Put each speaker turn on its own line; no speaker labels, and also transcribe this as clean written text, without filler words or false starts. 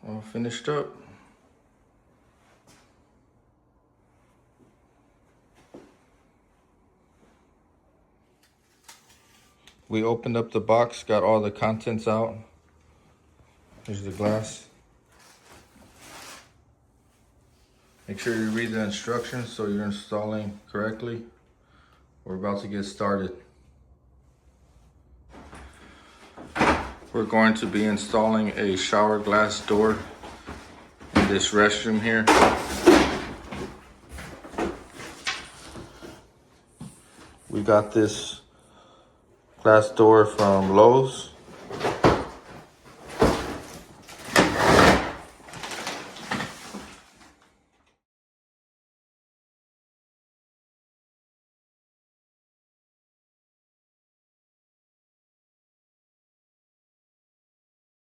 All finished up. We opened up the box, got all the contents out. Here's the glass. Make sure you read the instructions so you're installing correctly. We're about to get started. We're going to be installing a shower glass door in this restroom here. We got this glass door from Lowe's.